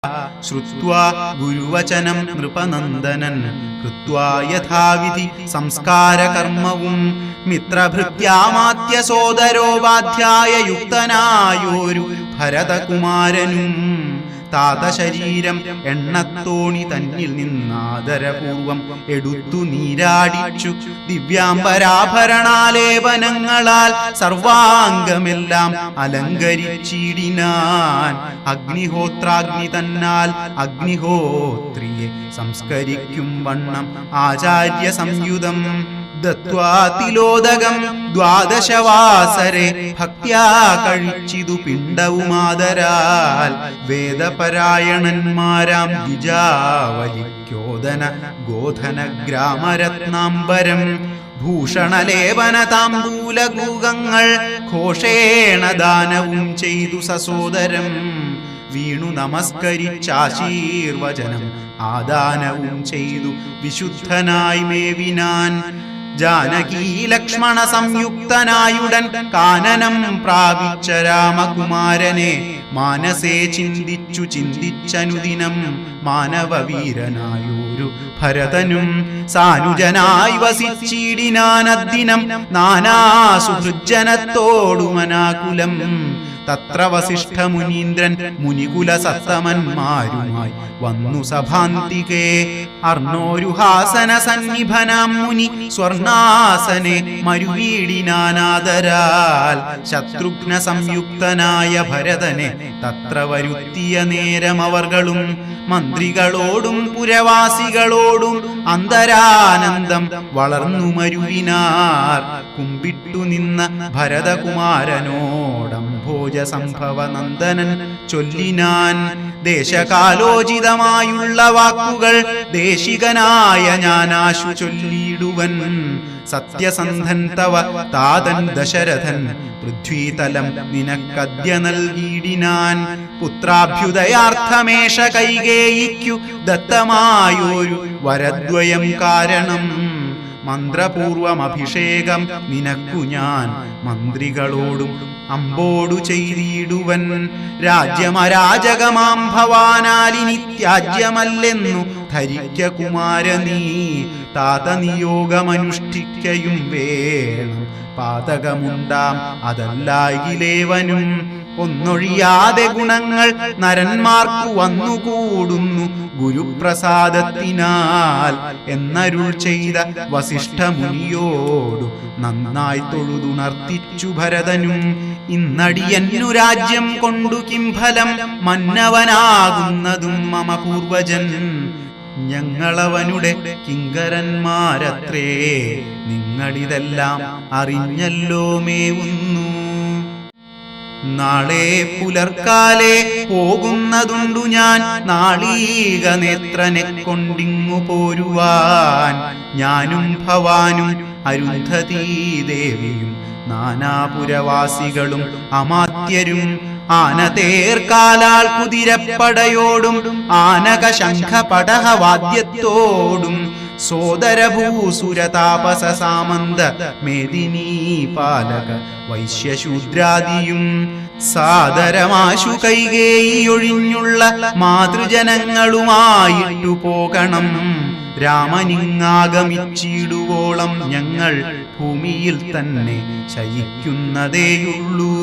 ശ്രുത്വാ ഗുരുവചനം നൃപനന്ദനൻ കൃത്വാ യഥാവിധി സംസ്കാരകർമ്മവും മിത്രഭൃത്യാമാത്യ സോദരോപാധ്യായ യുക്തനായോരു ഭരതകുമാരനും താതശരീരം എണ്ണത്തോണി തന്നിൽ നിന്നാദരപൂർവം എടുത്തു നീരാടിച്ചു ദിവ്യാംബരാഭരണാലേപനങ്ങളാൽ സർവാംഗമെല്ലാം അലങ്കരിച്ചിടിനാൻ. അഗ്നിഹോത്രാഗ്നി തന്നാൽ അഗ്നിഹോത്രിയെ സംസ്കരിക്കും വണ്ണം ആചാര്യ സംയുതം ദത്വാ തിലോദകം ദ്വാദശവാസരെ ഭക്ത്യാ കഴിച്ചിതു പിണ്ടവുമാദരാൽ. വേദപരായണന്മാരാം ദ്വിജാവലിക്കോദന ഗോധന ഗ്രാമരത്നാംബരം ഭൂഷണലേപന താംബൂലകൂകങ്ങൾ ഘോഷേണ ദാനവും ചെയ്തു സസോദരം. വീണു നമസ്കരിച്ചാശീർവചനം ആദാനവും ചെയ്തു വിശുദ്ധനായി മേവിനാൻ. ജാനകീ ലക്ഷ്മണ സംയുക്തനായുടൻ കാനനം പ്രാപിച്ച രാമകുമാരനെ മാനസേ ചിന്തിച്ചു ചിന്തിച്ചനുദിനം മാനവവീരനായൊരു ഭരതനും സാനുജനായി വസിച്ചിടിനാനദ്ദിനം നാനാസുഹൃജ്ജനത്തോടുമനാകുലം. തത്ര വസിഷ്ഠ മുനീന്ദ്രൻ മുനികുല സത്തമന്മാരുമായി വന്നു സഭാന്തികേ. അർണോരുഹാസന സന്നിഭനാം മുനി സ്വർണാസനെ മരുവീടിനാനാദരാൽ. ശത്രുഘ്ന സംയുക്തനായ ഭരതനെ തത്ര വരുത്തിയ നേരമവർകളും മന്ത്രികളോടും പുരവാസികളോടും അന്തരാനന്ദം വളർന്നു മരുവിനാർ. കുമ്പിട്ടു നിന്ന ഭരതകുമാരനോടംഭോജ സംഭവ നന്ദനൻ ചൊല്ലിനാൻ. ദേശകാലോചിതമായുള്ള വാക്കുകൾ ദേശികനായ ഞാനാശു ചൊല്ലിയിടുവൻ. സത്യസന്ധൻ തവ താതൻ ദശരഥൻ പൃഥ്വീതലം നിനക്കദ്യ നൽകിയിടിനാൻ. പുത്രാഭ്യുദയാർത്ഥമേഷ കൈകേയിക്കു ദത്തമായൊരു വരദ്വയം കാരണം. മന്ത്രപൂർവമഭിഷേകം നിനക്കു ഞാൻ മന്ത്രികളോടും അമ്പോടു ചെയ്തിടുവൻ. രാജ്യമരാജകമാം ഭവാനാലിനി ത്യാജ്യമല്ലെന്നു ധരിക്ക കുമാരനീ. താതനിയോഗമനുഷ്ഠിക്കയും വേണം പാതകമുണ്ടാം അതല്ലായിലേവനും. ഒന്നൊഴിയാതെ ഗുണങ്ങൾ നരന്മാർക്കു വന്നുകൂടുന്നു ഗുരുപ്രസാദത്തിനാൽ എന്നരുൾ ചെയ്ത വസിഷ്ഠ മുനിയോടു നന്നായി തൊഴുതുണർത്തിച്ചു ഭരതനും. ഇന്നടിയന്നു രാജ്യം കൊണ്ടു കിംഫലം മന്നവനാകുന്നതും മമ പൂർവജൻ. ഞങ്ങളവനുടെ കിങ്കരന്മാരത്രേ നിങ്ങളിതെല്ലാം അറിഞ്ഞല്ലോ മേവുന്നു. നാളെ പുലർക്കാലെ പോകുന്നതുണ്ടു ഞാൻ നാളീക നേത്രനെ കൊണ്ടിങ്ങു പോരുവാൻ. ഞാനും ഭവാനും അരുന്ധതീദേവിയും നാനാപുരവാസികളും അമാത്യരും ആനതേർക്കാലാൽ കുതിരപ്പടയോടും ആനക ശംഖ പടഹവാദ്യത്തോടും സോദരഭൂസുരതാപസ സാമന്ത മേദിനീ പാലക വൈശ്യശൂദ്രാദിയും സാദരമാശു കൈകേയിയൊഴിഞ്ഞുള്ള മാതൃജനങ്ങളുമായിട്ടു പോകണം. രാമനിങ്ങാഗമിച്ചിടുവോളം ഞങ്ങൾ ഭൂമിയിൽ തന്നെ ശയിക്കുന്നതേയുള്ളൂ.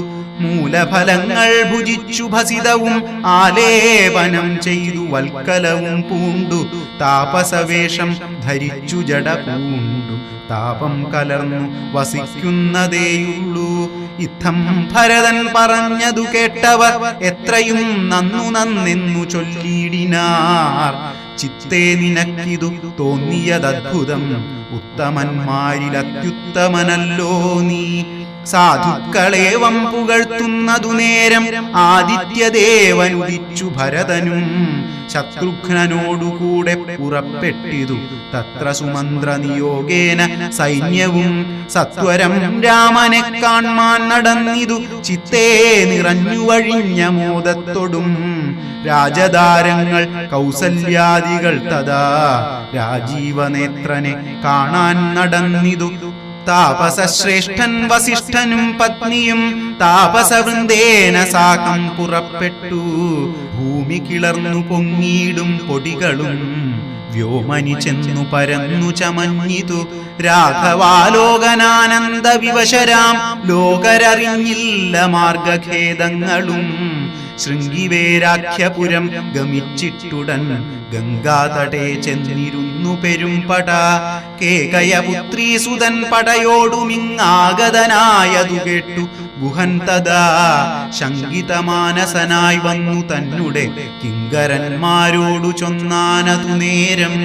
മൂലഫലങ്ങൾ ഭുജിച്ചു ഭസിതവും ആലേപനം ചെയ്തു വൽക്കലവും പൂണ്ടു താപസവേഷം ധരിച്ചു ജട പൂണ്ടു താപം കലർന്നു വസിക്കുന്നതേയുള്ളൂ. ഇത്തം ഭരതൻ പറഞ്ഞതു കേട്ടവർ എത്രയും നന്നെന്നു ചൊല്ലിയിടിനാർ. ചിത്തേ നിനക്കിതു തോന്നിയതദ്ഭുതം ഉത്തമന്മാരിലത്യുത്തമനല്ലോ നീ. സാധുക്കളേവം പുകഴ്ത്തുന്നതു നേരം ആദിത്യദേവനുദിച്ചു ഭരതനും. ശത്രുഘ്നനോടുകൂടെ പുറപ്പെട്ടിതു തത്ര സുമന്ത്ര നിയോഗേന സൈന്യവും. സത്വരം രാമനെ കാൺമാൻ നടന്നിതു ചിത്തേ നിറഞ്ഞു വഴിഞ്ഞ മോദത്തൊടും. രാജധാരങ്ങൾ കൗസല്യാദികൾ തഥാ രാജീവനേത്രനെ കാണാൻ നടന്നിതു. താപസശ്രേഷ്ഠൻ വസിഷ്ഠനും പത്നിയും താപസവൃന്ദേന സാകം പുറപ്പെട്ടു. ഭൂമി ഭൂമി കിളർന്നു പൊങ്ങിയിടും പൊടികളും വ്യോമനി ചെന്നു പരന്നു ചമഞ്ഞിതു രാഘവാലോകനാനന്ദ വിവശരാം ലോകരറിഞ്ഞില്ല മാർഗഖേദങ്ങളും ശൃംഗിവേരാഖ്യപുരം ഗമിച്ചിട്ടുടൻ ഗംഗാതടേ ചെന്നിരുന്നു പെരുംപട കേകയപുത്രീസുതൻ പടയോടുമിങ്ങാഗതനായതു കേട്ടു ഗുഹൻ തഥാ ശങ്കിതമാനസനായി വന്നു തന്നെ കിങ്കരന്മാരോടു ചൊന്നാനതു നേരം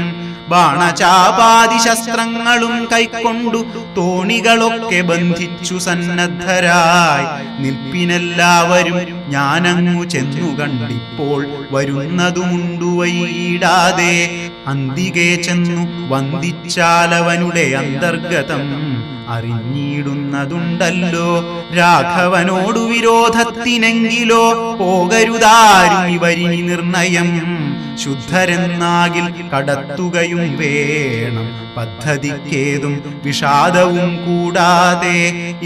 ബാണചാപാദി ശസ്ത്രങ്ങളും കൈക്കൊണ്ടു തോണികളൊക്കെ ബന്ധിച്ചു സന്നദ്ധരായി നിൽപ്പിനെല്ലാവരും ഞാനങ്ങു ചെന്നു കണ്ടിപ്പോൾ വരുന്നതുമുണ്ടു വൈടാതെ അന്തികെ ചെന്നു വന്ദിച്ചാലവനുടെ അന്തർഗതം അറിഞ്ഞിടുന്നതുണ്ടല്ലോ രാഘവനോടു വിരോധത്തിനെങ്കിലോ പോകരുതാരും ഇവരിനി നിർണയം ശുദ്ധരെന്നാകിൽ കടത്തുകയും വേണം പദ്ധതിക്കേതും വിഷാദവും കൂടാതെ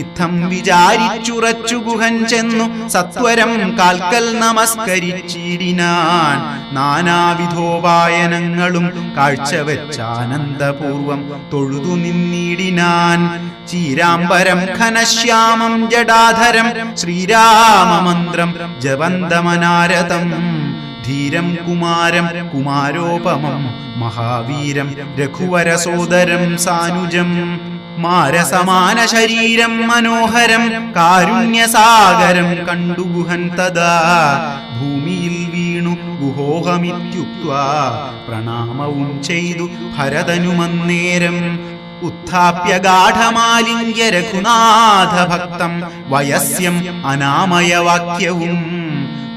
ഇത്തം വിചാരിച്ചുറച്ചു ഗുഹൻ ചെന്നു സത്വരം കാൽക്കൽ നമസ്കരിച്ചിടിനാൻ നാനാവിധോപായനങ്ങളും കാഴ്ചവെച്ചാനന്ദപൂർവം തൊഴുതു നിന്നിടിനാൻ ചീരാംബരം ഘനശ്യാമം ജടാധരം ശ്രീരാമമന്ത്രം ജപന്തമനാരതം ധീരം കുമാരം കുമാരോപമം മഹാവീരം രഘുവരസോദരം സാനുജം മാരസമാന ശരീരം മനോഹരം കാരുണ്യസാഗരം കണ്ടു ഗുഹൻ തഥാ ഭൂമിയിൽ വീണു ഗുഹോഹമിത്യുക്ത്വാ പ്രണാമവും ചെയ്തു ഭരതനുമന്നേരം ഉത്ഥാപ്യ ഗാഠമാലിംഗ്യ രഘുനാഥ ഭക്തം വയസ്യം അനാമയവാക്യവും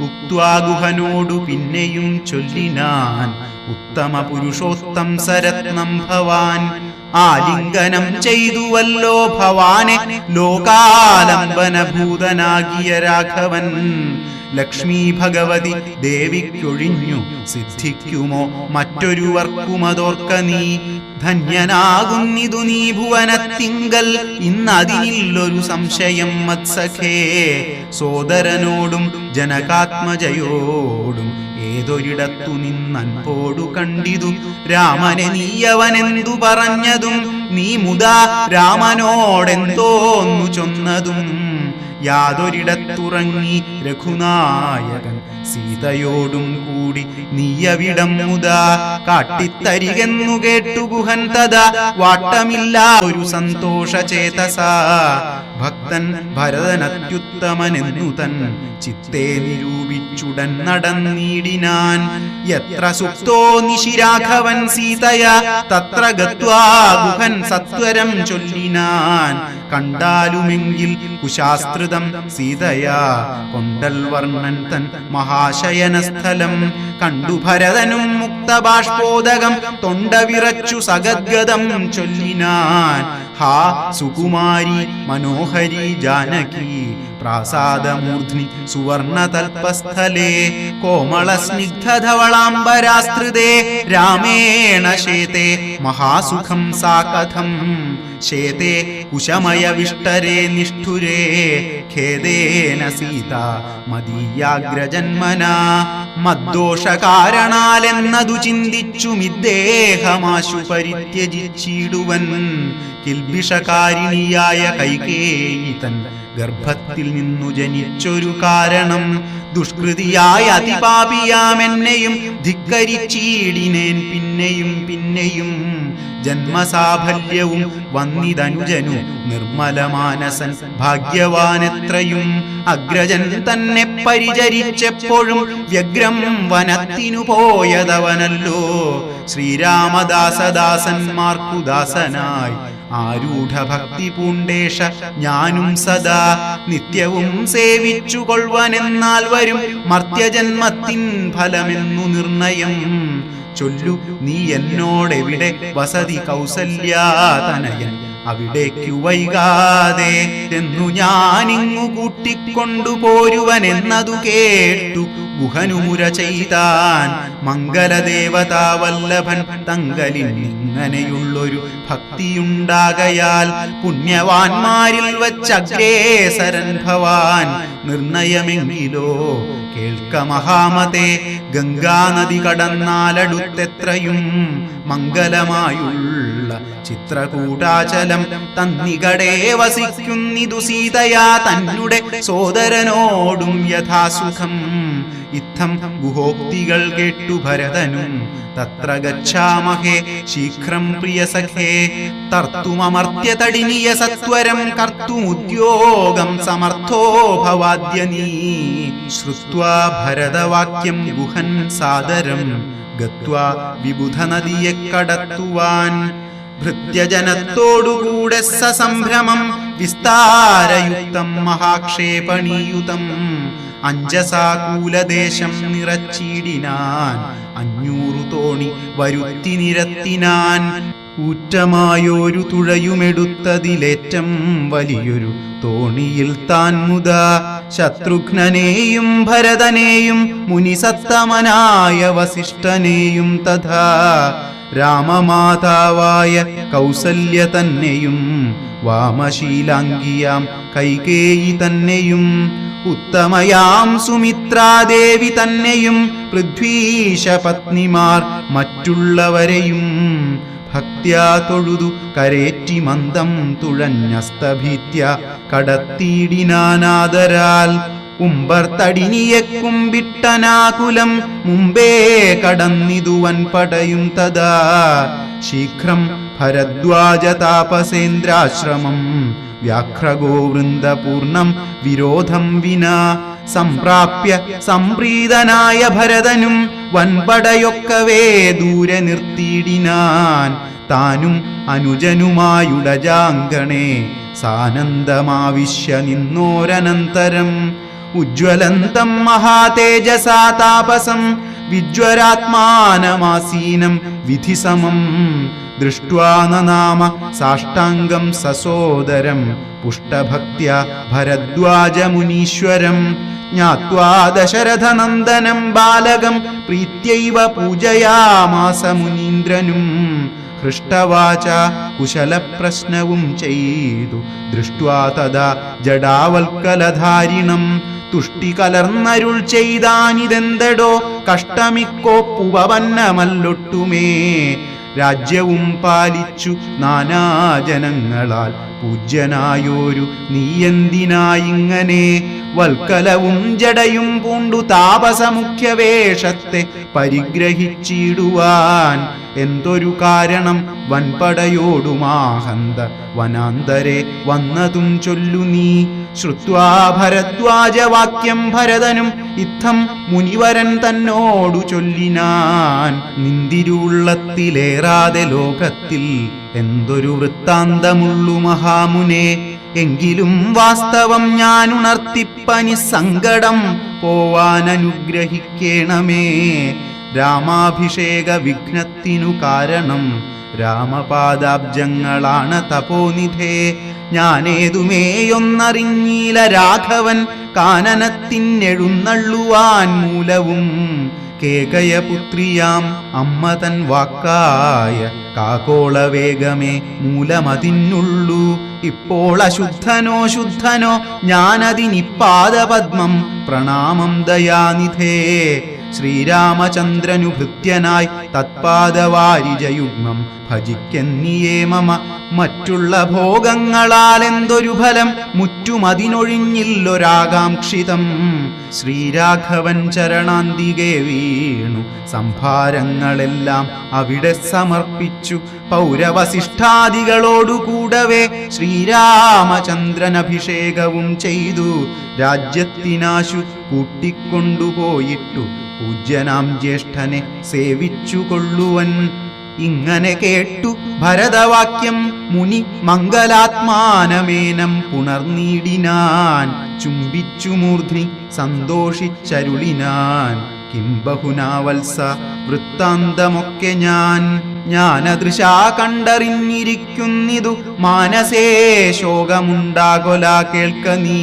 ഉക്ത്വാ ഗുഹനോടു പിന്നെയും ചൊല്ലിനാൻ ഉത്തമ പുരുഷോത്തം സരത്നം ഭവാൻ ആലിംഗനം ചെയ്തുവല്ലോ ഭവാനെ ലോകാലംബനഭൂതനാകിയ രാഘവൻ ലക്ഷ്മീ ഭഗവതി ദേവിക്കൊഴിഞ്ഞു സിദ്ധിക്കുമോ മറ്റൊരുവർക്കുമതോർക്ക നീ ധന്യനാകുന്നിതു നീ ഭുവനത്തിങ്കൽ ഇന്നതിനില്ലൊരു സംശയം മത്സഖേ സോദരനോടും ജനകാത്മജയോടും ഏതൊരിടത്തു നിന്നൻപോടു കണ്ടിതു രാമനെ നീയവനെന്തു പറഞ്ഞതും നീ മുതാ രാമനോടെന്തോന്നു ചൊന്നതും യാതൊരിടത്തുറങ്ങി രഘുനായകൻ സീതയോടും കൂടി നീയവിടം മുതാ കാട്ടിത്തരികെന്നു കേട്ടു ഗുഹൻ തഥാ വാട്ടമില്ല ഒരു സന്തോഷചേതസ ഭക്തൻ ഭരതനത്യുത്തമനെന്നു തൻ ചിത്തേ നിരൂപിച്ചുടൻ നടന്നിടിനാൻ യത്ര സുപ്തോ നിശിരാഘവൻ സീതയാ തത്ര ഗത്വാ ഗുഹൻ സത്വരം ചൊല്ലിനാൻ കണ്ടാലുമെങ്കിൽ കുശാസ്ത്രിതം സീതയാ കൊണ്ടൽ വർണ്ണൻ തൻ മഹാശയനസ്ഥലം കണ്ടു ഭരതനും മുക്തബാഷ്പോദകം തൊണ്ട വിറച്ചു സഗദ്ഗതം ചൊല്ലിനാൻ ഹാ സുകുമാരി മനോഹരി ജാനകി പ്രാസാദമൂർധ്നി സുവർണതൽപസ്ഥലേ കോമളസ്നിഗ്ധധവളാംബരാസ്ത്രിതേ രാമേണ ശേതേ മഹാസുഖം സാ കഥം ശേതേ കുശമയവിഷ്ടരേ നിഷ്ഠുരേ ഖേദേന സീത മദീയാഗ്രജന്മനാ മദ്ദോഷകാരണാലെന്നതു ചിന്തിച്ചുമിദ്ദേഹമാശു പരിത്യജിച്ചിടുവൻ കിൽബിഷകാരിണിയായ കൈകേയി തൻ ഗർഭത്തിൽ നിന്നു ജനിച്ചൊരു കാരണം ദുഷ്കൃതിയായ അതിപാപിയാമെന്നെയും ധിക്കരിച്ചീടിനേൻ പിന്നെയും പിന്നെയും ജന്മസാഫല്യവും വന്നിതനുജനു നിർമ്മലമാനസൻ ഭാഗ്യവാനെത്രയും അഗ്രജൻ തന്നെ പരിചരിച്ചെപ്പോഴും വ്യഗ്രം വനത്തിനു പോയതവനല്ലോ ശ്രീരാമദാസദാസന്മാർക്കു ദാസനായി ആരൂഢഭക്തി പൂണ്ടേഷ ഞാനും സദാ നിത്യവും സേവിച്ചു കൊള്ളുവനെന്നാൽ വരും മർത്യജന്മത്തിൻ ഫലമെന്നു നിർണയം ചൊല്ലു നീ എന്നോടെവിടെ വസതി കൗസല്യാതനയൻ അവിടേക്കു വൈകാതെ എന്നു ഞാനിങ്ങു കൂട്ടിക്കൊണ്ടു പോരുവനെന്നതു കേട്ടു ഗുഹനുമുര ചെയ്താൻ. മംഗലദേവതാവല്ലഭൻ തങ്കലിനിങ്ങനെയുള്ളൊരു ഭക്തിയുണ്ടാകയാൽ പുണ്യവാന്മാരിൽ വച്ചഗ്രേസരൻ ഭവാൻ. നിർണയമെങ്കിലോ കേൾക്ക മഹാമതേ, ഗംഗാനദി കടന്നാലടുത്തെത്രയും മംഗലമായുള്ള ചിത്രകൂടാചലം തന്നികടേ വസിക്കുന്നിതു സീതയാ തന്നുടെ സോദരനോടും യഥാസുഖം. ഇത്തം ഗുഹോക്തികൾ കേട്ടു ഭരതനും തത്ര ഗച്ഛാമഹേ ശീഘ്രം പ്രിയസഖേ. തർത്തുമമർത്യതടിനിയ സത്വരം കർത്തുമുദ്യോഗം സമർത്ഥോ ഭവാദ്യ നീ. ശ്രുത്വാ ഭരതവാക്യം ഗുഹൻ സാദരം ഗത്വാ വിബുധ നദിയെ കടത്തുവാൻ. ഭൃത്യജനത്തോടുകൂടെ സസംഭ്രമം വിസ്താരയുക്തം മഹാക്ഷേപണീയുതം. അഞ്ജസാകൂലദേശം നിറച്ചിടിനാൻ 500 തോണി വരുത്തി നിരത്തിനാൻ. ഊറ്റമായൊരു തുഴയുമെടുത്തതിലേറ്റം വലിയൊരു തോണിയിൽ താൻ മുതാ ശത്രുഘ്നനെയും ഭരതനെയും മുനിസത്തമനായ വസിഷ്ഠനെയും തഥാ രാമമാതാവായ കൗസല്യ തന്നെയും വാമശീലാംഗിയാം കൈകേയി തന്നെയും ഉത്തമയാം സുമിത്രാദേവി തന്നെയും പൃഥ്വീശ പത്നിമാർ മറ്റുള്ളവരെയും ഭക്ത്യാ തൊഴുതു കരേറ്റി മന്ദം തുഴഞ്ഞസ്തഭീത്യ കടത്തിയിടിനാനാദരാൽ. ഉമ്പർത്തടിനിയെ കുമ്പിട്ടനാകുലം മുമ്പേ കടന്നിതുവൻ പടയും തഥാ. ശീഘ്രം ഭരദ്വാജ താപസേന്ദ്രാശ്രമം വ്യാഘ്രഗോവൃന്ദപൂർണം വിരോധം വിനാ. സംപ്രാപ്യ സംപ്രീതനായ ഭരതനും വൻപടയൊക്കവേ ദൂരെ നിർത്തിയിടിനാൻ. താനും അനുജനുമായുടജാങ്കണേ സാനന്ദമാവിശ്യ നിന്നോരനന്തരം. ഉജ്ജ്വലന്തം മഹാതേജസാ താപസം വിജ്വരാത്മാനമാസീനം വിധിസമം. ദൃഷ്ട്വാ നനാമ സാഷ്ടാംഗം സസോദരം പുഷ്ടഭക്ത്യാ ഭരദ്വാജമുനീശ്വരം. ജ്ഞാത്വാ ദശരഥനന്ദനം ബാലകം പ്രീത്യൈവ പൂജയാമാസ മുനീന്ദ്രനും. ഹൃഷ്ടവാച കുശലപ്രശ്നവും ചെയ്തു ദൃഷ്ട്വാ തഥാ ജഡാവൽക്കലധാരിണം. തുഷ്ടി കലർന്നരുൾ ചെയ്താനിതെന്തടോ കഷ്ടമിക്കോപ്പുപന്നമല്ലൊട്ടുമേ. രാജ്യവും പാലിച്ചു നാനാജനങ്ങളാൽ പൂജ്യനായോരു നീയെന്തിനായിങ്ങനെ. വൽക്കലവും ജടയും പൂണ്ടു താപസമുഖ്യവേഷത്തെ പരിഗ്രഹിച്ചിടുവാൻ. എന്തൊരു കാരണം വൻപടയോടുമാഹന്ത വനാന്തരെ വന്നതും ചൊല്ലു നീ. ശ്രുത്വാ ഭരദ്വാജവാക്യം ഭരതനും ഇത്തം മുനിവരൻ തന്നോടു ചൊല്ലിനാൻ. നിന്തിരുള്ളത്തിലേറാതെ ലോകത്തിൽ എന്തൊരു വൃത്താന്തമുള്ളു മഹാമുനെ. എങ്കിലും വാസ്തവം ഞാൻ ഉണർത്തിപ്പനി സങ്കടം പോവാനനുഗ്രഹിക്കേണമേ. രാമാഭിഷേക വിഘ്നത്തിനു കാരണം രാമപാദാബ്ജങ്ങളാണ് തപോനിധേ. ഞാനേതുമേയൊന്നറിഞ്ഞീല രാഘവൻ കാനനത്തിനെഴുന്നള്ളുവാൻ മൂലവും. കേകയപുത്രിയാം അമ്മ തൻ വാക്കായ കാകോളവേഗമേ മൂലമതിനുള്ളൂ. ഇപ്പോൾ അശുദ്ധനോ ശുദ്ധനോ ഞാനതിനിപ്പാദപദ്മം പ്രണാമം ദയാനിധേ. ശ്രീരാമചന്ദ്രനു ഭൃത്യനായി തത്പാദവാരിജയുഗ്മം ഭജിക്കെന്നിയേ മമ. മറ്റുള്ള ഭോഗങ്ങളാൽ എന്തൊരു ഫലം മുറ്റുമതിനൊഴിഞ്ഞില്ലൊരാകാംക്ഷിതം. ശ്രീരാഘവൻ ചരണാന്തികെ വീണു സംഭാരങ്ങളെല്ലാം അവിടെ സമർപ്പിച്ചു. പൗരവസിഷ്ഠാദികളോടുകൂടവേ ശ്രീരാമചന്ദ്രൻ അഭിഷേകവും ചെയ്തു. രാജ്യത്തിനാശു കൂട്ടിക്കൊണ്ടുപോയിട്ടു പൂജ്യനാം ജ്യേഷ്ഠനെ സേവിച്ചു കൊള്ളുവൻ. ഇങ്ങനെ കേട്ടു ഭരതവാക്യം മുനി മംഗലാത്മാനമേനം പുണർനീടിനാൻ. ചുംബിച്ചു മൂർധ്നി സന്തോഷിച്ചരുളിനാൻ. കിം ബഹുനാ വത്സ വൃത്താന്തമൊക്കെ ഞാനദൃശാ കണ്ടറിഞ്ഞിരിക്കുന്നിതു മാനസേ ശോകമുണ്ടാകൊല കേൾക്ക നീ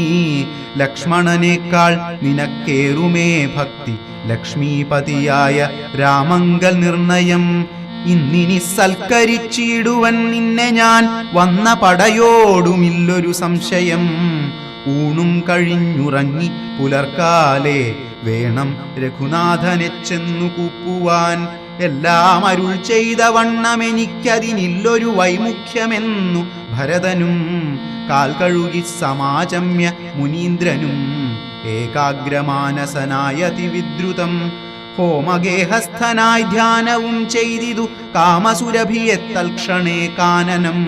ലക്ഷ്മണനേക്കാൾ നിനക്കേറുമേ ഭക്തി ലക്ഷ്മീപതിയായ രാമങ്കൽ നിർണയം ഇന്നിനി സൽക്കരിച്ചിടുവൻ നിന്നെ ഞാൻ വന്ന പടയോടുമില്ലൊരു സംശയം ഊണും കഴിഞ്ഞുറങ്ങി പുലർക്കാലേ വേണം രഘുനാഥനെ ചെന്നു കൂപ്പുവാൻ എല്ലാം അരുൾ ചെയ്ത വണ്ണമെനിക്കതിനില്ലൊരു വൈമുഖ്യമെന്നു ഭരതനും കാൽ കഴുകി സമാചമ്യ മുനീന്ദ്രനും ഏകാഗ്രമാനസനായ അതിവിദ്രുതം ഹോമഗേഹസ്ഥനായി ധ്യാനവും ചെയ്തിതു കാമസുരഭിയെ തൽക്ഷണേ കാനനം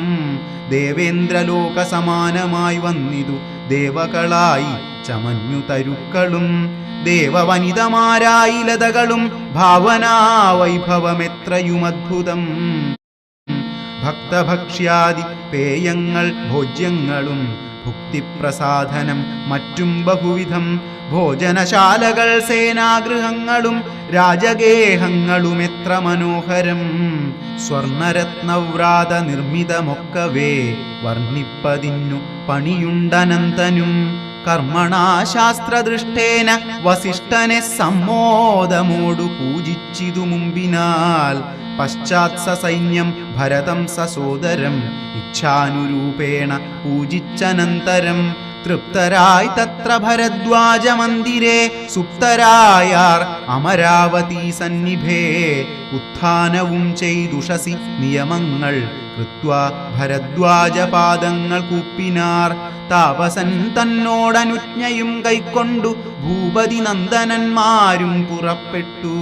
ദേവേന്ദ്രലോക സമാനമായി വന്നിതു ദേവകളായി ചമഞ്ഞു തരുക്കളും ദേവവനിതമാരായി ലതകളും ഭാവനാ വൈഭവമെത്രയും അദ്ഭുതം ഭക്തഭക്ഷ്യാദി പേയങ്ങൾ ഭോജ്യങ്ങളും ഭുക്തിപ്രസാധനം മറ്റും ബഹുവിധം ഭോജനശാലകൾ സേനാഗൃഹങ്ങളും രാജഗേഹങ്ങളും എത്ര മനോഹരം സ്വർണരത്നവ്രാത നിർമ്മിതമൊക്കവേ വർണ്ണിപ്പതിന്നു പണിയുണ്ടനന്തനും കർമ്മണാ ശാസ്ത്രദൃഷ്ടേന വസിഷ്ഠനെ സമ്മോദമോടു പൂജിച്ചിതു മുമ്പിനാൽ പശ്ചാത് സൈന്യം ഭരതം സസോദരം ഇച്ഛാനുരൂപേണ പൂജിച്ചനന്തരം തൃപ്തരായി തത്ര ഭരദ്വാജ മന്ദിരേ സുപ്തരായാർ അമരാവതി സന്നിഭേ ഉത്ഥാനവും ചെയ്തുഷസി നിയമങ്ങൾ കൃത്വാ ഭരദ്വാജ പാദങ്ങൾ കൂപ്പിനാർ താപസൻ തന്നോടനുജ്ഞയും കൈക്കൊണ്ടു ഭൂപതി നന്ദനന്മാരും പുറപ്പെട്ടു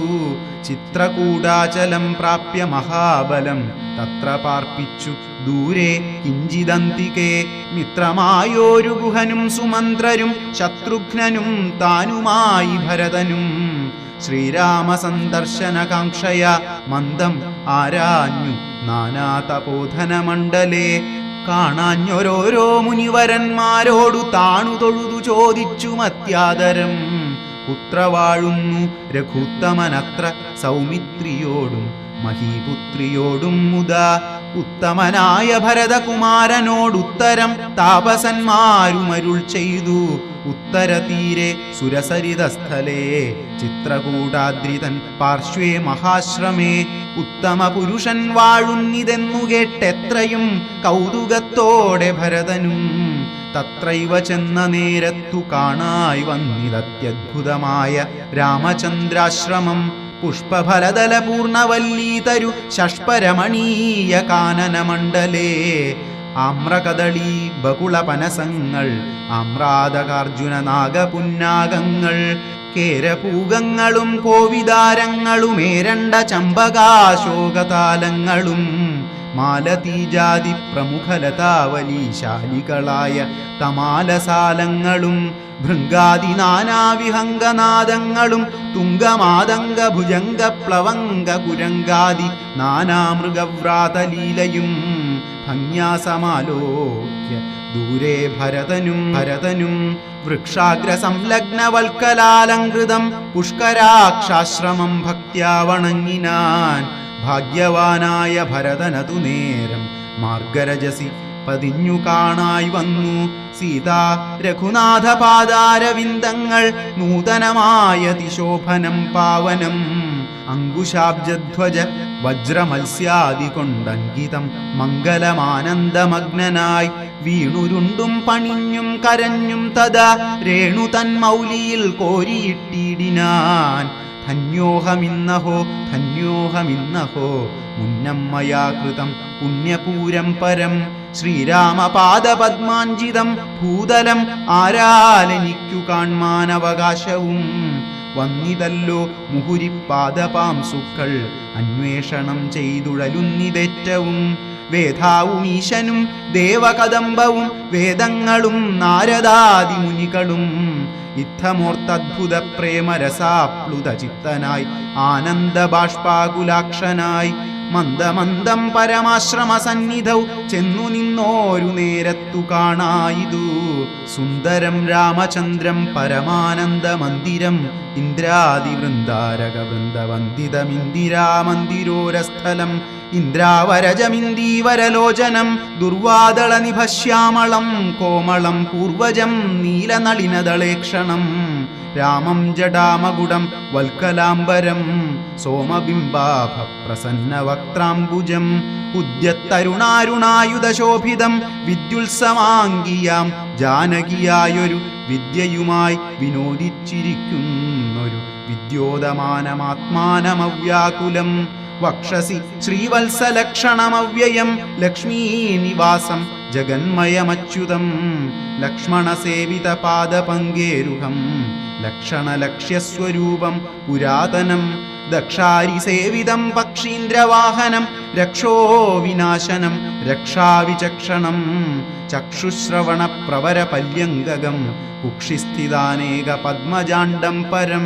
ചിത്രകൂടാചലം പ്രാപ്യ മഹാബലം തത്ര പാർപ്പിച്ചു ദൂരെ കിഞ്ചിദന്തികേ മിത്രമായോരു ഗുഹനും സുമന്ത്രരും ശത്രുഘ്നനും താനുമായി ഭരതനും ശ്രീരാമസന്ദർശനകാംക്ഷയ മന്ദം ആരാഞ്ഞു നാനാതപോധനമണ്ഡലേ കാണാഞ്ഞൊരോരോ മുനിവരന്മാരോടു താണു തൊഴുതു ചോദിച്ചു മത്യാദരം പുത്രവാഴുന്നു രഘുത്തമനത്ര സൗമിത്രിയോടും മഹീപുത്രിയോടും മുതാ ഉത്തമനായ ഭരതകുമാരനോടുത്തരം താപസന്മാരുമരുൾ ചെയ്തു ഉത്തരതീരെ സുരസരിതസ്ഥലേ ചിത്രകൂടാദ്രിതൻ പാർശ്വേ മഹാശ്രമേ ഉത്തമ പുരുഷൻ വാഴുന്നിതെന്നു കേട്ടെത്രയും കൗതുകത്തോടെ ഭരതനും തത്രൈവ ചെന്ന നേരത്തു കാണായി വന്നിതത്യദ്ഭുതമായ രാമചന്ദ്രാശ്രമം പുഷ്പഫലദല പൂർണവല്ലീതരു ഷഷ്പരമണീയ കാനനമണ്ഡലേ ആമ്രകദളീ ബകുളപനസങ്ങൾ ആമ്രാദകാർജുന നാഗപുന്നാഗങ്ങൾ കേരപൂഗങ്ങളും കോവിദാരങ്ങളുമേരണ്ട ചമ്പകാശോകതാലങ്ങളും മാലതീജാതി പ്രമുഖലതാവലീശാലികളായ തമാലസാലങ്ങളും ഭൃംഗാദി നാനാവിഹംഗനാദങ്ങളും തുംഗമാതംഗ ഭുജംഗ പ്ലവംഗ കുരങ്കാദി നാനാമൃഗവ്രാതലീലയും ഭംഗ്യാസമാലോക്യ ദൂരെ ഭരതനും വൃക്ഷാഗ്ര സംലഗ്നവൽക്കലാലങ്കൃതം പുഷ്കരാക്ഷാശ്രമം ഭക്ത്യാ വണങ്ങിനാൻ ഭാഗ്യവാനായ ഭരതനതു നേരം മാർഗരജസി പതിഞ്ഞു കാണായി വന്നു സീതാ രഘുനാഥ പാദാരവിന്ദങ്ങൾ നൂതനമായ അതിശോഭനം പാവനം അങ്കുശാബ്ജധ്വജ വജ്രമത്സ്യാദി കൊണ്ടങ്കിതം മംഗലമാനന്ദമഗ്നനായി വീണുരുണ്ടും പണിഞ്ഞും കരഞ്ഞും തഥാ രേണു തന്മൗലിയിൽ കോരിയിട്ടിടിനാൻ ധന്യോഹമിന്നഹോ മുന്നമ്മയാ കൃതം പുണ്യപൂരം പരം ശ്രീരാമപാദപദ്മാഞ്ജിതം ഭൂതലം ആരാലെനിക്കു കാൺമാനവകാശവും വന്നിതല്ലോ മുഹുരിപ്പാദപാംസുക്കൾ അന്വേഷണം ചെയ്തുഴലുന്നിതേറ്റവും വേദാവും ഈശനും ദേവകദംബവും വേദങ്ങളും നാരദാദിമുനികളും ഇത്തമോർത്തദ്ഭുത പ്രേമരസാപ്ലുത ചിത്തനായി ആനന്ദബാഷ്പാകുലാക്ഷനായി മന്ദമന്ദം പരമാശ്രമ സന്നിധൗ ചെന്നു നിന്നോരു നേരത്തു കാണായിതു സുന്ദരം രാമചന്ദ്രം പരമാനന്ദ മന്ദിരം ഇന്ദ്രാദിവൃന്ദാരക വൃന്ദവന്ദിതമിന്ദിരാമന്ദിരോരസ്ഥലം ഇന്ദ്രാവരജമിന്ദീവരലോചനം ദുർവാദള നിഭശ്യാമളം കോമളം പൂർവജം നീലനളിനദളേക്ഷണം രാമം ജടാമകുടം വൽക്കലാംബരം സോമബിംബാഭ പ്രസന്നവക്ത്രാംബുജം ഉദ്യത്തരുണാരുണായുധശോഭിതം വിദ്യുത്സമാംഗിയാം ജാനകിയായൊരു വിദ്യയുമായി വിനോദിച്ചിരിക്കുന്നൊരു വിദ്യോദമാനമാത്മാനമവ്യാകുലം വക്ഷസി ശ്രീവത്സലക്ഷണമവ്യയം ലക്ഷ്മീനിവാസം ജഗന്മയമച്യുതം ലക്ഷ്മണസേവിതപാദപങ്കേരുഹം ലക്ഷണലക്ഷ്യസ്വരൂപം പുരാതനം ദക്ഷാരിസേവിതം പക്ഷീന്ദ്രവാഹനം രക്ഷോ വിനാശനം രക്ഷാവിചക്ഷണം ചക്ഷുശ്രവണ പ്രവരപല്യംഗകം കുക്ഷിസ്ഥിതാനേക പദ്മജാണ്ഡം പരം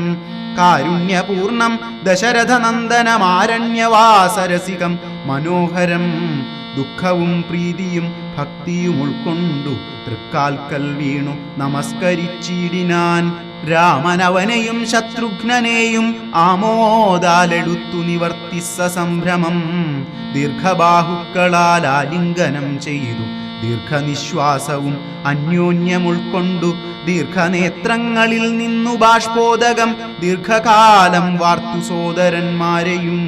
കാരുണ്യപൂർണം ദശരഥനന്ദനമാരണ്യവാസരസികം മനോഹരം ദുഃഖവും പ്രീതിയും ഭക്തിയും ഉൾക്കൊണ്ടു തൃക്കാൽക്കൽ വീണു നമസ്കരിച്ചിടിനാൻ രാമനവനെയും ശത്രുഘ്നനെയും ആമോദാലെടുത്തു നിവർത്തി സസംഭ്രമം ദീർഘബാഹുക്കളാൽ ആലിംഗനം ചെയ്തു ദീർഘനിശ്വാസവും അന്യോന്യം ഉൾക്കൊണ്ടു ദീർഘനേത്രങ്ങളിൽ നിന്നു ബാഷ്പോദകം ദീർഘകാലം വാർത്തു സോദരന്മാരെയും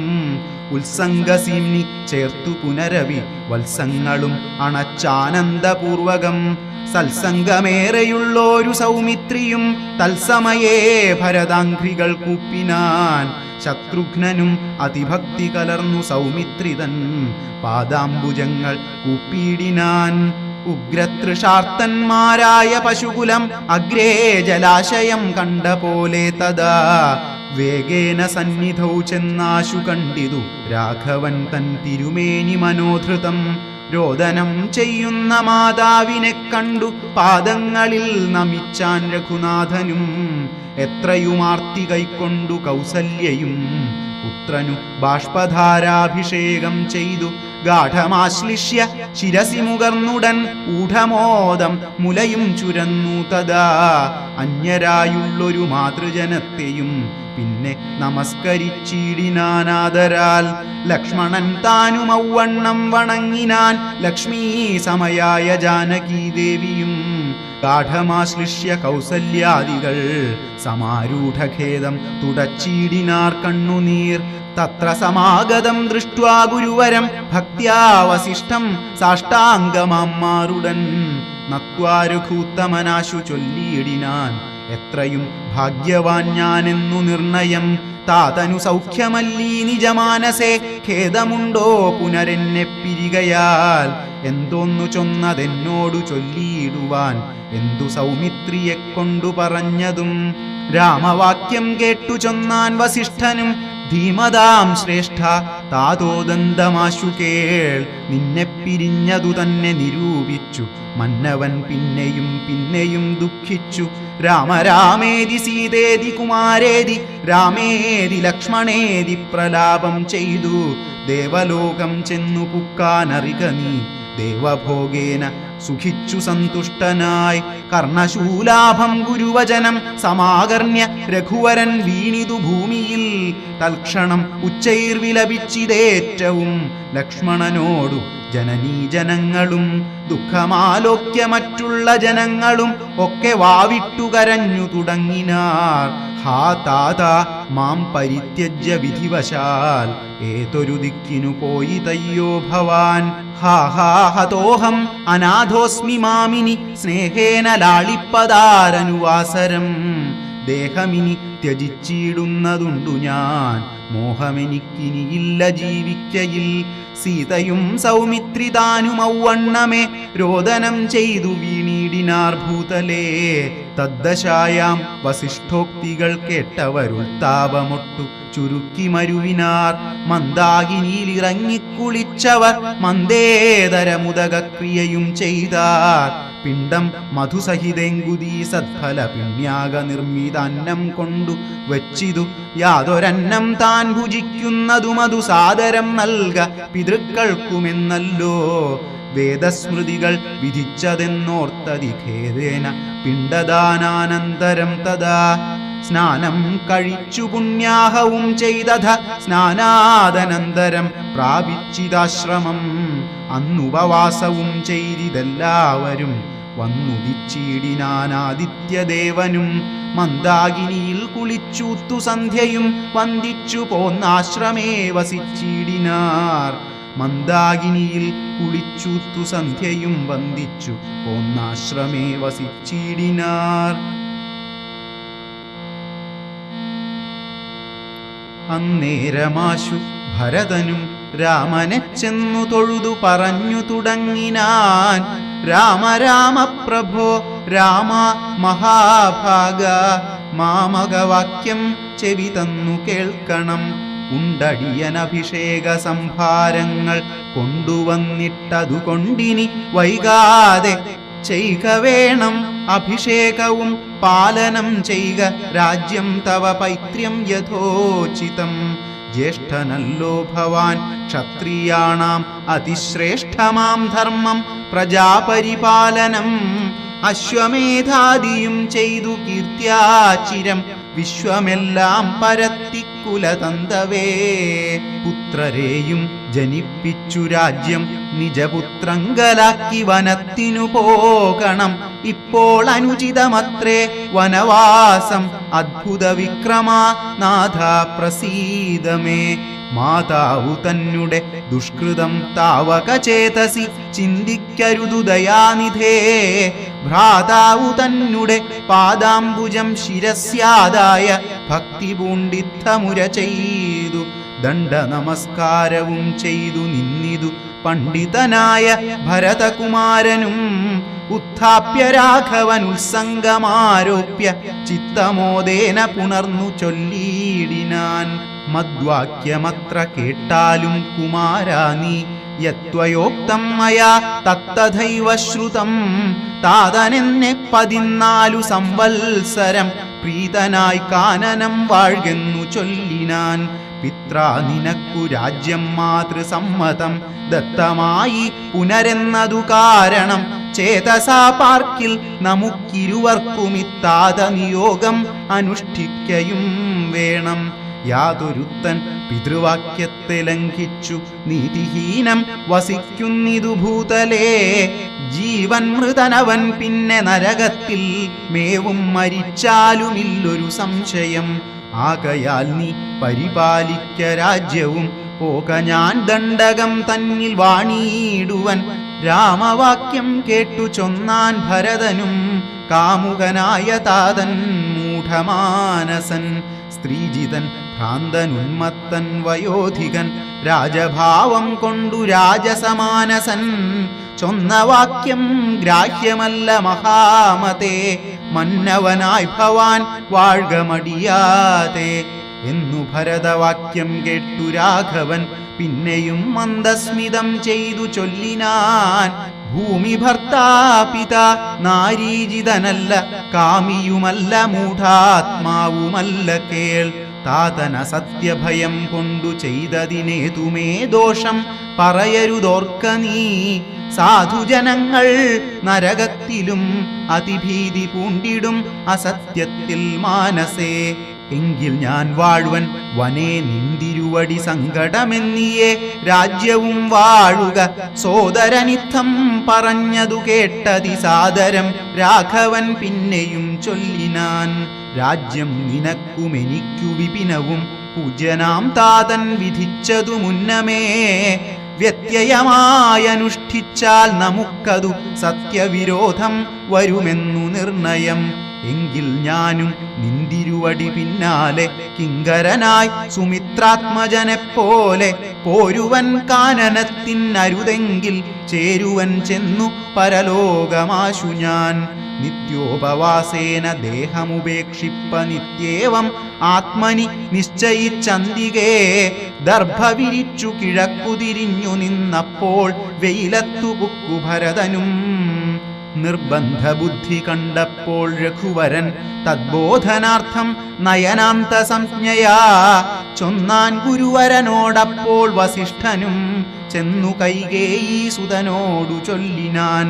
ഉത്സംഗസീംനി ചേർത്തു പുനരവി വത്സങ്ങളും അണച്ചാനന്ദപൂർവകം സത്സംഗമേറെയുള്ളോരു സൗമിത്രിയും തത്സമയേ ഭരതാംഘ്രികൾ കൂപ്പിനാൻ ശത്രുഘ്നനും അതിഭക്തി കലർന്നു സൗമിത്രിതൻ പാദാംബുജങ്ങൾ കൂപ്പിയിടിനാൻ ഉഗ്രതൃഷാർത്തന്മാരായ പശുകുലം അഗ്രേ ജലാശയം കണ്ട പോലെ തഥാ വേഗേന സന്നിധൗ ചെന്നാശു കണ്ടിതു രാഘവൻ തൻ തിരുമേനി മനോധൃതം രോദനം ചെയ്യുന്ന മാതാവിനെ കണ്ടു പാദങ്ങളിൽ നമിച്ചാൻ രഘുനാഥനും എത്രയുമാർത്തി കൈക്കൊണ്ടു കൗസല്യയും പുത്രനു ബാഷ്പധാരാഭിഷേകം ചെയ്തു ഗാഠമാശ്ലിഷ്യ ശിരസി മുകർന്നുടൻ ഊഢമോദം മുലയും ചുരന്നു തഥാ അന്യരായുള്ളൊരു മാതൃജനത്തെയും പിന്നെ നമസ്കരിച്ചിടിനാനാദരാൽ ലക്ഷ്മണൻ താനുമൗവണ്ണം വണങ്ങിനാൻ ലക്ഷ്മീ സമയായ ജാനകീ ദേവിയും ഗാഠമാശ്ലിഷ്യ കൗസല്യാദികൾ സമാരൂഢഖേദം തുടച്ചിടിനാർ കണ്ണുനീർ തത്ര സമാഗതം ദൃഷ്ട്വാ ഗുരുവരം ഭക്ത്യാ വസിഷ്ഠം സാഷ്ടാംഗമാറുടൻ നത്വാ രഘൂത്തമനാശു ചൊല്ലിയിടിനാൻ എത്രയും ഭാഗ്യവാൻ ഞാനെന്നു നിർണയം താതനു സൗഖ്യമല്ലീ നിജമാനസേ ഖേദമുണ്ടോ പുനരെന്നെ പിരികയാൽ എന്തോന്നു ചൊന്നതെന്നോടു ചൊല്ലിയിടുവാൻ എന്തു സൗമിത്രിയെ കൊണ്ടു പറഞ്ഞതും രാമവാക്യം കേട്ടു ചൊന്നാൻ വസിഷ്ഠനും ധീമതാം ശ്രേഷ്ഠ താതോദന്തമാശു കേൾ നിന്നെ പിരിഞ്ഞതു തന്നെ നിരൂപിച്ചു മന്നവൻ പിന്നെയും പിന്നെയും ദുഃഖിച്ചു രാമരാമേതി സീതേതി കുമാരേതി രാമേതി ലക്ഷ്മണേതി പ്രലാപം ചെയ്തു ദേവലോകം ചെന്നു പുക്കാനറിക നീ ദേവഭോഗേന സുഖിച്ചു സന്തുഷ്ടനായി കർണശൂലാഭം ഗുരുവചനം സമാകർണ്യ രഘുവരൻ വീണിതു ഭൂമിയിൽ തൽക്ഷണം ഉച്ചൈർവിലപിച്ചിതേറ്റവും ലക്ഷ്മണനോടു ജനനീജനങ്ങളും ദുഃഖമാലോക്യ മറ്റുള്ള ജനങ്ങളും ഒക്കെ വാവിട്ടു കരഞ്ഞു തുടങ്ങിനാർ ഹാ താത മാം പരിത്യജ്യ വിധിവശാൽ ഏതൊരു ദിക്കിനു പോയി തയ്യോ ഭവാൻ ഹാ ഹാ ഹതോഹം അനാഥോസ്മി മാമിനി സ്നേഹേന ലാളിപ്പതാരനുവാസരം ദേഹമിനി ത്യജിച്ചിടുന്നതുണ്ടു ഞാൻ മോഹമെനിക്കിനിയില്ല ജീവിക്കയിൽ സീതയും സൗമിത്രി താനുമൗവണ്ണമേ രോദനം ചെയ്തു വീണീടിനാർ ഭൂതലേ തദ്ദശായാം വസിഷ്ഠോക്തികൾ കേട്ടവരുൾത്താപമൊട്ടു ചുരുക്കി മരുവിനാർ. മന്ദാകിനിയിലിറങ്ങിക്കുളിച്ചവർ മന്ദേതരമുദകക്രിയയും ചെയ്താർ. പിണ്ടം മധുസഹിതേങ്കുതീ സത്ഫല പിണ്യാക നിർമ്മിതാന്നം കൊണ്ടു വച്ചിതു. യാതൊരന്നം താൻ ഭുജിക്കുന്നതുമതു സാദരം നൽക പിതൃക്കൾക്കുമെന്നല്ലോ വേദസ്മൃതികൾ വിധിച്ചതെന്നോർത്തതി ഖേദേന പിണ്ടദാനാനന്തരം തഥാ. സ്നാനം കഴിച്ചു പുണ്യാഹവും ചെയ്തഥ സ്നാനാദനന്തരം പ്രാപിച്ചിതാശ്രമം. അന്നുപവാസവും ചെയ്തിതെല്ലാവരും വന്നുദിച്ചിടിനാനാദിത്യദേവനും. മന്ദാകിനിയിൽ കുളിച്ചൂത്തു സന്ധ്യയും വന്ദിച്ചു പോന്നാശ്രമേ വസിച്ചിടിനാർ. മന്ദാകിനിയിൽ കുളിച്ചൂത്തു സന്ധ്യയും വന്ദിച്ചു പോന്നാശ്രമേ വസിച്ചിടിനാർ. അന്നേരമാശു ഭരതനും രാമനെ ചെന്നു തൊഴുതു പറഞ്ഞു തുടങ്ങിനാൻ. രാമ രാമ പ്രഭോ രാമ മഹാഭാഗ, മാമകവാക്യം ചെവി തന്നു കേൾക്കണം. ഉണ്ടടിയനഭിഷേക സംഭാരങ്ങൾ കൊണ്ടുവന്നിട്ടതുകൊണ്ടിനി വൈകാതെ ചെയ്ക വേണം അഭിഷേകവും പാലനം ചെയ്ക. രാജ്യം തവ പൈത്ര്യം യഥോചിതം. ജ്യേഷ്ഠനല്ലോ ഭവാൻ ക്ഷത്രിയാണാം അതിശ്രേഷ്ഠമാം ധർമ്മം പ്രജാപരിപാലനം. അശ്വമേധാദിയും ചെയ്തു കീർത്തിയാചിരം വിശ്വമെല്ലാം പരത്തിക്കുലതന്തവേ. പുത്രരെയും ജനിപ്പിച്ചു രാജ്യം നിജപുത്രങ്കലാക്കി വനത്തിനു പോകണം. ഇപ്പോൾ അനുചിതമത്രേ വനവാസം അദ്ഭുത വിക്രമാ നാഥ പ്രസീദമേ. മാതാവു തന്നെ ദുഷ്കൃതം താവക ചേതസി ചിന്തിക്കരുതു ദയാനിധേ. ഭ്രാതാവു തന്നെ പാദാംബുജം ശിരസ്യാദായ ഭക്തി പൂണ്ടിത്തമുര ചെയ്തു. ദണ്ഡ നമസ്കാരവും ചെയ്തു നിന്നിതു പണ്ഡിതനായ ഭരതകുമാരനും. ഉത്ഥാപ്യ രാഘവൻ ഉത്സംഗമാരോപ്യ ചിത്തമോദേന പുണർന്നു ചൊല്ലിയിടിനാൻ. മദ്വാക്യമത്ര കേട്ടാലും കുമാരാ നീ യത്വയോക്തം മയാ തത്തഥൈവ ശ്രുതം. താതനെന്നെ 14 സംവത്സരം പ്രീതനായി കാനനം വാഴ്കെന്നു ചൊല്ലിനാൻ. പിത്രാ നിനക്കു രാജ്യം മാതൃസമ്മതം ദത്തമായി പുനരെന്നതു കാരണം. ചേതസാ പാർക്കിൽ നമുക്കിരുവർക്കുമിത്താത നിയോഗം അനുഷ്ഠിക്കയും വേണം. യാതൊരുത്തൻ പിതൃവാക്യത്തെ ലംഘിച്ചു നീതിഹീനം വസിക്കുന്നിതു ഭൂതലേ. ജീവൻ മൃതനവൻ പിന്നെ നരകത്തിൽ മേവും മരിച്ചാലുമില്ലൊരു സംശയം. ആകയാൽ നീ പരിപാലിക്ക രാജ്യവും പോക ഞാൻ ദണ്ഡകം തന്നിൽ വാണിയിടുവൻ. രാമവാക്യം കേട്ടു ചൊന്നാൻ ഭരതനും കാമുകനായ താതൻ മൂഢമാനസൻ. സ്ത്രീജിതൻ ഭ്രാന്തൻ ഉന്മത്തൻ വയോധികൻ രാജഭാവം കൊണ്ടു രാജസമാനസൻ. ചൊന്ന വാക്യം ഗ്രാഹ്യമല്ല മഹാമതേ. മന്നവനായി ഭവാൻ വാഴ്ക മടിയാതെ എന്നു ഭരതവാക്യം കേട്ടു രാഘവൻ പിന്നെയും മന്ദസ്മിതം ചെയ്തു ചൊല്ലിനാൻ. ഭൂമി ഭർത്താപിത നാരീജിതനല്ല, കാമിയുമല്ല, മൂഢാത്മാവുമല്ല കേൾ. താതന സത്യഭയം കൊണ്ടു ചെയ്തതിനേതുമേ ദോഷം പറയരുതോർക്ക നീ. സാധുജനങ്ങൾ നരകത്തിലും അതിഭീതി പൂണ്ടിടും അസത്യത്തിൽ മാനസേ. എങ്കിൽ ഞാൻ വാഴുവൻ വനേ നിന്തിരുവടി സങ്കടമെന്നിയേ രാജ്യവും വാഴുക. സോദരനിത്തം പറഞ്ഞതു കേട്ടതി സാദരം രാഘവൻ പിന്നെയും ചൊല്ലിനാൻ. രാജ്യം നിനക്കുമെനിക്കു വിപിനവും പൂജ്യനാം താതൻ വിധിച്ചതു മുന്നമേ. വ്യത്യയമായനുഷ്ഠിച്ചാൽ നമുക്കതു സത്യവിരോധം വരുമെന്നു നിർണയം. എങ്കിൽ ഞാനും നിന്തിരുവടി പിന്നാലെ കിങ്കരനായി സുമിത്രാത്മജനെപ്പോലെ പോരുവൻ കാനനത്തിനരുതെങ്കിൽ ചേരുവൻ ചെന്നു പരലോകമാശു ഞാൻ. നിത്യോപവാസേന ദേഹമുപേക്ഷിപ്പ നിത്യേവം ആത്മനി നിശ്ചയിച്ചന്തികേ ദർഭ വിരിച്ചു കിഴക്കുതിരിഞ്ഞു നിന്നപ്പോൾ വെയിലത്തു പുക്കു ഭരതനും. നിർബന്ധ ബുദ്ധി കണ്ടപ്പോൾ രഘുവരൻ തദ്ബോധനാർത്ഥം നയനാന്ത സംജ്ഞയാ ചൊന്നാൻ ഗുരുവരനോടപ്പോൾ വസിഷ്ഠനും ചെന്നു കൈകേയി സുതനോടു ചൊല്ലിനാൻ.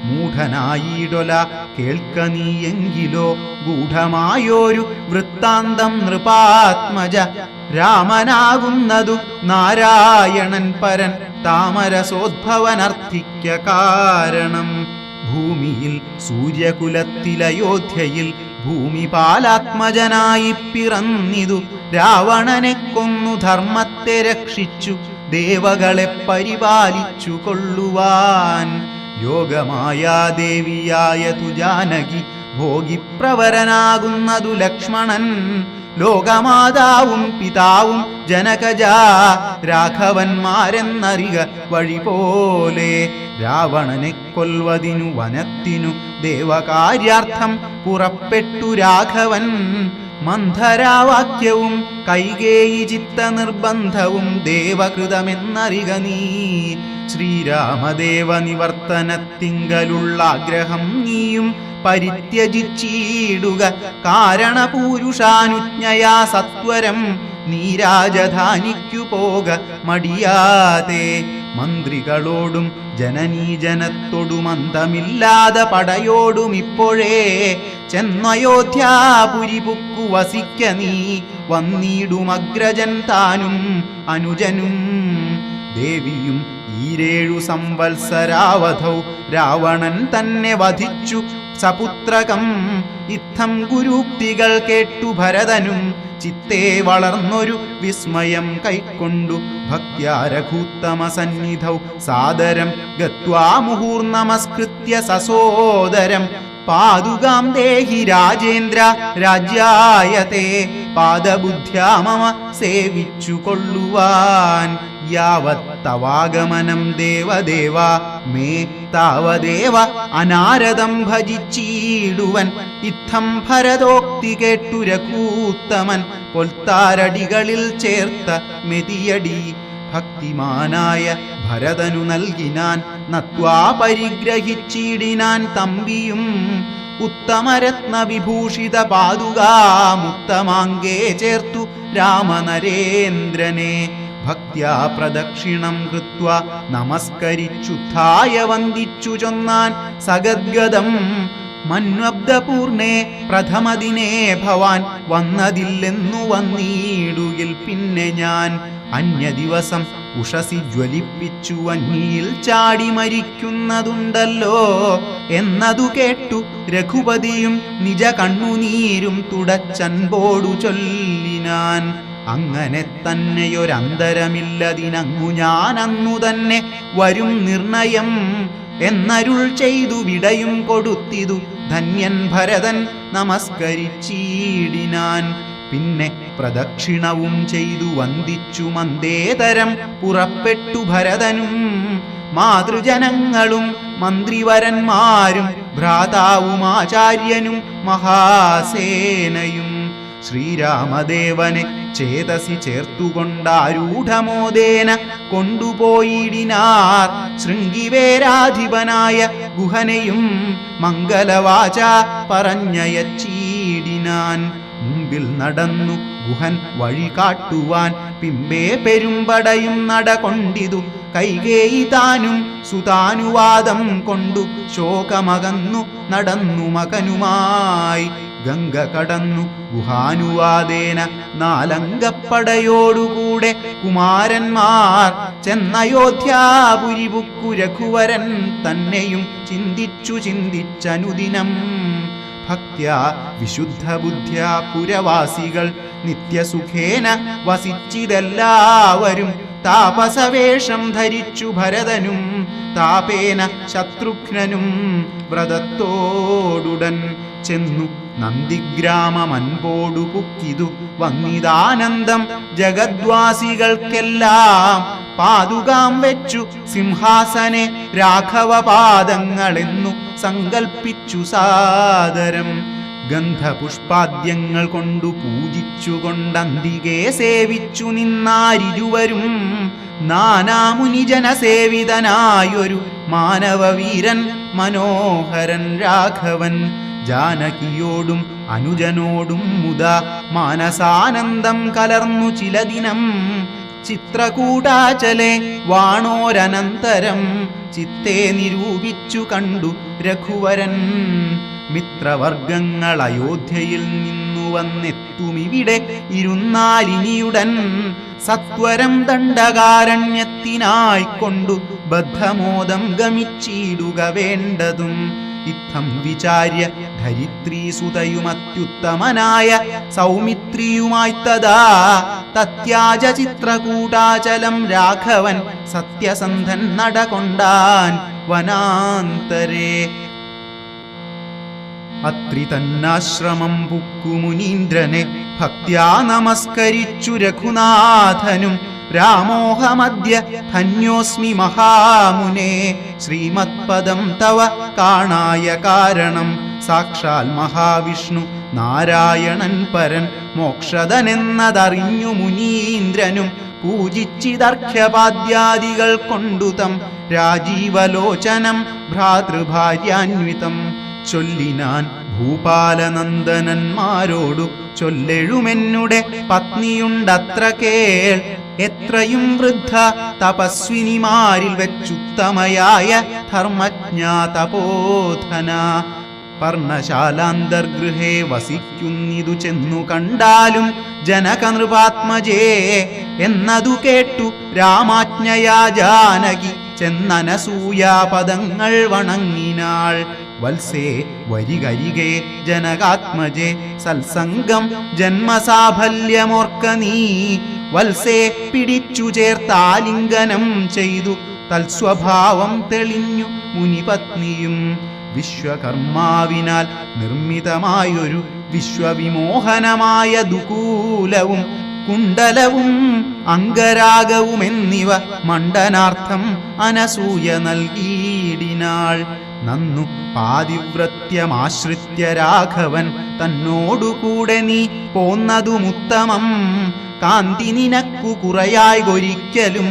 മൂഢനായിടൊല കേൾക്ക നീയെങ്കിലോ ഗൂഢമായോരു വൃത്താന്തം നൃപാത്മജ. രാമനാകുന്നതു നാരായണൻ പരൻ താമരസോദ്ഭവനർത്ഥിക്ക കാരണം. ഭൂമിയിൽ സൂര്യകുലത്തിലയോധ്യയിൽ ഭൂമിപാലാത്മജനായി പിറന്നിതു രാവണനെ കൊന്നു ധർമ്മത്തെ രക്ഷിച്ചു ദേവകളെ പരിപാലിച്ചു കൊള്ളുവാൻ. യോഗമായാദേവിയായതു ജാനകി ഭോഗിപ്രവരനാകുന്നതു ലക്ഷ്മണൻ. ലോകമാതാവും പിതാവും ജനകജാ രാഘവന്മാരെന്നറിക വഴി പോലെ. രാവണനെ കൊൽവതിനു വനത്തിനു ദേവകാര്യാർത്ഥം പുറപ്പെട്ടു രാഘവൻ. മന്ധരാവാക്യവും കൈകേയി ചിത്ത നിർബന്ധവും ദേവകൃതമെന്നറിക നീ. ശ്രീരാമദേവ നിവർത്തനത്തിങ്കലുള്ള ആഗ്രഹം നീയും പരിത്യജിച്ചിടുക. കാരണപൂരുഷാനുജ്ഞയാ സത്വരം നീ രാജധാനിക്കു പോക മടിയാതെ. മന്ത്രികളോടും ജനനീജനത്തോടും അന്തമില്ലാതെ പടയോടും ഇപ്പോഴേ ചെന്നയോധ്യാപുരി പുക്കു വസിക്ക നീ. വന്നിടുമഗ്രജൻ താനും അനുജനും. ദേവിയും 7 സംവത്സരാവധൗ രാവണൻ തന്നെ വധിച്ചു സപുത്രകം. ഇത്തം ഗുരുക്തികൾ കേട്ടു ഭരതനും ചിത്തേ വളർന്നൊരു വിസ്മയം കൈക്കൊണ്ടു ഭക്ത്യാ രഘൂത്തമ സന്നിധൗ സാദരം ഗത്വാ മുഹൂർനമസ്കൃത്യ സസോദരം. പാദുകാം ദേഹി രാജേന്ദ്ര രാജ്യായതേ പാദബുദ്ധ്യാ മമ സേവിച്ചു കൊള്ളുവാൻ. യാവത്തവാഗമനം ദേവദേവ മേ താവദേവ അനാരദം ഭജിച്ചിടുവൻ. ഇത്തം ഭരതോക്തി കേട്ടു രഘൂത്തമൻ പൊൽത്താരടികളിൽ ചേർത്ത മെതിയടി ഭക്തിമാനായ ഭരതനു നൽകിനാൻ. നത്വാ പരിഗ്രഹിച്ചിടിനാൻ തമ്പിയും ഉത്തമരത്ന വിഭൂഷിത പാദുകാമുത്തമാങ്കേ ചേർത്തു രാമനരേന്ദ്രനെ. ഭക്ത്യാ പ്രദക്ഷിണം കൃത്വാ നമസ്കരിച്ചുത്ഥായ വന്ദിച്ചു ചൊന്നാൻ സഗദ്ഗദം. മന്വബ്ദപൂർണേ പ്രഥമദിനേ ഭവാൻ വന്നതില്ലെന്നു വന്നിടുകിൽ പിന്നെ ഞാൻ. അന്യദിവസം ഉഷസി ജ്വലിപ്പിച്ചു അഗ്നിയിൽ ചാടി മരിക്കുന്നതുണ്ടല്ലോ എന്നതു കേട്ടു രഘുപതിയും നിജ കണ്ണുനീരും തുടച്ചൻപോടു ചൊല്ലിനാൻ. അങ്ങനെ തന്നെയൊരന്തരമില്ലതിനങ്ങു ഞാൻ അന്നു തന്നെ വരും നിർണയം എന്നരുൾ ചെയ്തു വിടയും കൊടുത്തിതു ധന്യൻ ഭരതൻ നമസ്കരിച്ചിടിനാൻ. പിന്നെ പ്രദക്ഷിണവും ചെയ്തു വന്ദിച്ചു മന്ദേതരം പുറപ്പെട്ടു ഭരതനും. മാതൃജനങ്ങളും മന്ത്രിവരന്മാരും ഭ്രാതാവും ആചാര്യനും മഹാസേനയും ശ്രീരാമദേവനെ ചേതസി ചേർത്തുകൊണ്ടാരൂഢമോദേന കൊണ്ടുപോയിടിനാർ. ശൃംഗിവേരാധിപനായ ഗുഹനെയും മംഗലവാച പറഞ്ഞയച്ചീടിനാൻ. മുമ്പിൽ നടന്നു ഗുഹൻ വഴി കാട്ടുവാൻ പിമ്പേ പെരുമ്പടയും നടകൊണ്ടിതു. കൈകേയി താനും സുതാനുവാദം കൊണ്ടു ശോകമകന്നു നടന്നു മകനുമായി. ഗംഗ കടന്നു ഗുഹാനുവാദേന 4 അംഗപ്പടയോടുകൂടെ കുമാരന്മാർ ചെന്നയോധ്യാപുരി പുക്കു രഘുവരൻ തന്നെയും ചിന്തിച്ചനുദിനം. ഭക്ത്യാ വിശുദ്ധ ബുദ്ധ്യാ പുരവാസികൾ നിത്യസുഖേന വസിച്ചിതെല്ലാവരും. താപസവേഷം ധരിച്ചു ഭരതനും താപേന ശത്രുഘ്നനും വ്രതത്തോടുടൻ. ചെന്നു നന്ദിഗ്രാമമൻപോടു പുക്കിതു വന്നിതാനന്ദം ജഗദ്വാസികൾക്കെല്ലാം പാതുകാം വെച്ചു സിംഹാസനെ രാഘവപാദങ്ങളെന്നു സങ്കൽപ്പിച്ചു സാദരം ഗന്ധപുഷ്പാദ്യങ്ങൾ കൊണ്ടു പൂജിച്ചുകൊണ്ടന്തികെ സേവിച്ചു നിന്നാരിരുവരും നാനാമുനിജനസേവിതനായൊരു മാനവവീരൻ മനോഹരൻ രാഘവൻ ജാനകിയോടും അനുജനോടും മുദാ മാനസാനന്ദം കലർന്നു ചില ദിനം ചിത്രകൂടാചലെ വാണോരനന്തരം ചിത്തെ നിരൂപിച്ചു കണ്ടു രഘുവരൻ മിത്രവർഗങ്ങൾ അയോധ്യയിൽ നിന്നു വന്നെത്തുമിവിടെ ഇരുന്നാലിനിയുടൻ സത്വരം ദണ്ഡകാരണ്യത്തിനായിക്കൊണ്ടു ബദ്ധമോദം ഗമിച്ചിടുക വേണ്ടതും ഇത്തം വിചാര്യ ധരിത്രീസുതയുമത്യുത്തമനായ സൗമിത്രിയുമായി തഥാ തത്യാജ ചിത്രകൂടാചലം രാഘവൻ സത്യസന്ധൻ നടകൊണ്ടാൻ വനാന്തരേ അത്രി തന്നാശ്രമം പുക്കു മുനീന്ദ്രനെ ഭക്ത്യാ നമസ്കരിച്ചു രഘുനാഥനും രാമോഹമദ്യ ധന്യോസ്മി മഹാമുനേ ശ്രീമത്പദം തവ കാണായ കാരണം സാക്ഷാൽ മഹാവിഷ്ണു നാരായണൻ പരൻ മോക്ഷദനെന്നതറിഞ്ഞു മുനീന്ദ്രനും പൂജിച്ചിതർഘ്യപാദ്യാദികൾ കൊണ്ടുതം രാജീവലോചനം ഭ്രാതൃഭാര്യാന്വിതം ചൊല്ലിനാൻ ഭൂപാലനന്ദനന്മാരോടു ചൊല്ലെഴുമെന്നുടെ പത്നിയുണ്ടത്ര കേൾ എത്രയും വൃദ്ധ തപസ്വിനിമാരിൽ വെച്ചുത്തമയായ ധർമ്മജ്ഞാ തപോധന പർണശാലാന്തർഗൃഹേ വസിക്കുന്നിതു ചെന്നു കണ്ടാലും ജനകനൃപാത്മജേ എന്നതു കേട്ടു രാമാജ്ഞയാ ജാനകി ചെന്നനസൂയാപദങ്ങൾ വണങ്ങിനാൾ വത്സേ വരികരികെ ജനകാത്മജേ സത്സംഗം ജന്മസാഫല്യമോർക്ക നീ വത്സേ പിടിച്ചു ചേർത്താലിംഗനം ചെയ്തു തൽസ്വഭാവം തെളിഞ്ഞു മുനിപത്നിയും വിശ്വകർമാവിനാൽ നിർമ്മിതമായൊരു വിശ്വവിമോഹനമായ ദുകൂലവും കുണ്ടലവും അംഗരാഗവുമെന്നിവ മണ്ഡനാർത്ഥം അനസൂയ നൽകിയിടിനാൾ നന്നു പാതിവ്രത്യമാശ്രിത്യ രാഘവൻ തന്നോടുകൂടെ നീ പോന്നതുമുത്തമം കാന്തി നിനക്കു കുറയായി ഒരിക്കലും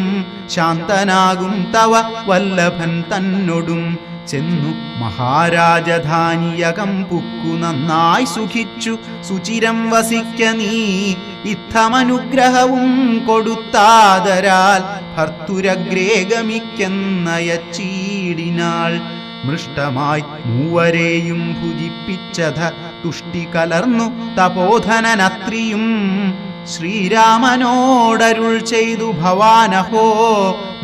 ശാന്തനാകും തവ വല്ലഭൻ തന്നോടും ചെന്നു മഹാരാജധാനിയകം പുക്കു നന്നായി സുഖിച്ചു സുചിരം വസിക്ക നീ ഇത്തമനുഗ്രഹവും കൊടുത്താദരാൽ ഭർത്തുരഗ്രേ ഗമിക്കെന്നയച്ചീടിനാൾ മൃഷ്ടമായി മൂവരെയും ഭുജിപ്പിച്ചത തുഷ്ടി കലർന്നു തപോധനനത്രിയും ശ്രീരാമനോടരുൾ ചെയ്തു ഭവാനഹോ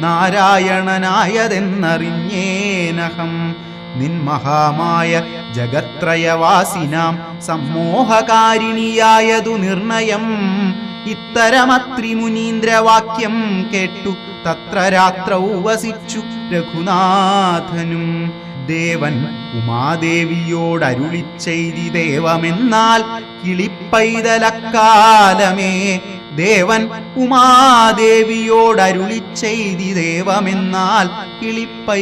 നാരായണനായതെന്നറിഞ്ഞേനഹം നിൻമഹാമായ ജഗത്രയവാസിനാം സമ്മോഹകാരിണിയായതു നിർണയം ഇത്തരമത്രി മുനീന്ദ്രവാക്യം കേട്ടു തത്ര രാത്രൗ വസിച്ചു രഘുനാഥനും ദേവൻ ഉമാദേവിയോടരുളിച്ചെയ്തി ദേവമെന്നാൽ കിളിപ്പൈതലക്കാലമേ ദേവൻ ഉമാദേവിയോടരുളിച്ചെയ്തി ദേവമെന്നാൽ കിളിപ്പൈതലക്കാലമേ